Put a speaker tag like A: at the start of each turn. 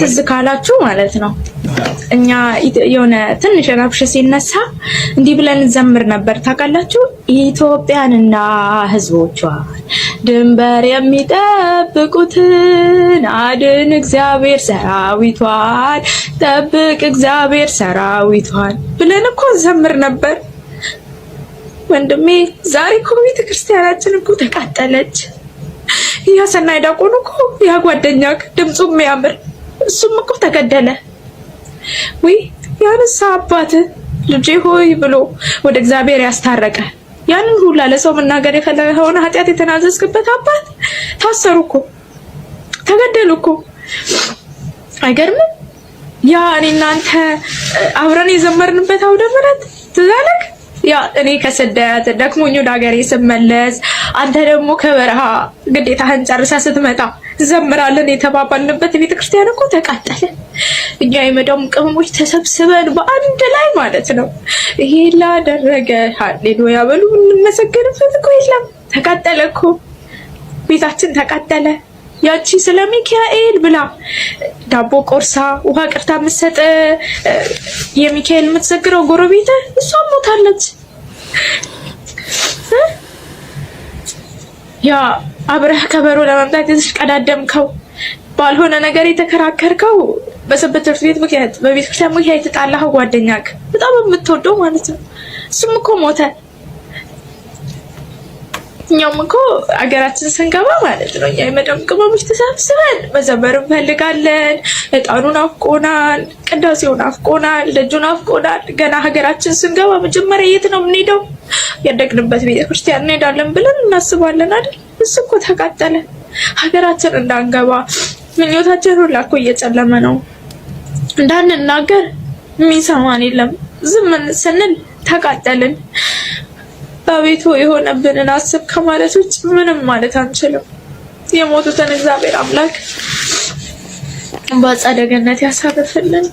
A: ትዝ ካላችሁ ማለት ነው እኛ የሆነ ትንሽ ረብሽ ሲነሳ እንዲህ ብለን ዘምር ነበር ታውቃላችሁ። ኢትዮጵያንና ሕዝቦቿን ድንበር የሚጠብቁትን አድን እግዚአብሔር ሰራዊቷን ጠብቅ እግዚአብሔር ሰራዊቷን ብለን እኮ ዘምር ነበር ወንድሜ። ዛሬ እኮ ቤተክርስቲያናችን እኮ ተቃጠለች። ያ ሰናይ ዲያቆኑ እኮ ያ ጓደኛክ ድምፁ የሚያምር እሱም እኮ ተገደለ። ወይ ያንሳ አባት ልጄ ሆይ ብሎ ወደ እግዚአብሔር ያስታረቀ ያንን ሁላ ለሰው መናገር የፈለገውን ኃጢአት የተናዘዝክበት አባት ታሰሩ እኮ ተገደሉ እኮ። አይገርምም? ያ እኔና አንተ አብረን የዘመርንበት አውደ ምሕረት ትዝ አለክ? ያ እኔ ከስደት ደክሞኝ ወደ ሀገሬ ስመለስ አንተ ደግሞ ከበረሃ ግዴታህን ጨርሰህ ስትመጣ ዘምራለን የተባባልንበት ቤተክርስቲያን እኮ ተቃጠለ። እኛ የመዳም ቅመሞች ተሰብስበን በአንድ ላይ ማለት ነው ይሄ ላደረገ ሃሌሉያ በሉ እንመሰገንበት እኮ የለም። ተቃጠለ እኮ ቤታችን ተቃጠለ። ያቺ ስለ ሚካኤል ብላ ዳቦ ቆርሳ ውሃ ቅርታ የምትሰጥ የሚካኤል የምትዘግረው ጎረቤት እሷ ሞታለች። ያ አብረህ ከበሮ ለማምጣት የተሽቀዳደምከው ባልሆነ ነገር የተከራከርከው በሰንበት ትምህርት ቤት ምክንያት በቤተክርስቲያን ምክንያት የተጣላኸው ጓደኛክ በጣም የምትወደው ማለት ነው እሱም እኮ ሞተ። እኛም እኮ አገራችን ስንገባ ማለት ነው የመዳም ቅመሞች ተሰብስበን መዘመር እንፈልጋለን። እጣኑን አፍቆናል፣ ቅዳሴውን አፍቆናል፣ ደጁን አፍቆናል። ገና ሀገራችን ስንገባ መጀመሪያ የት ነው የምንሄደው? ያደግንበት ቤተክርስቲያን እንሄዳለን ብለን እናስባለን አይደል? እሱ እኮ ተቃጠለ። ሀገራችን እንዳንገባ ምኞታችን ሁላ እኮ እየጨለመ ነው። እንዳንናገር የሚሰማን የለም። ዝም ስንል ተቃጠልን። አቤቱ የሆነብንን አስብ ከማለት ውጭ ምንም ማለት አንችልም። የሞቱትን እግዚአብሔር አምላክ በአጸደ ገነት ያሳርፍልን።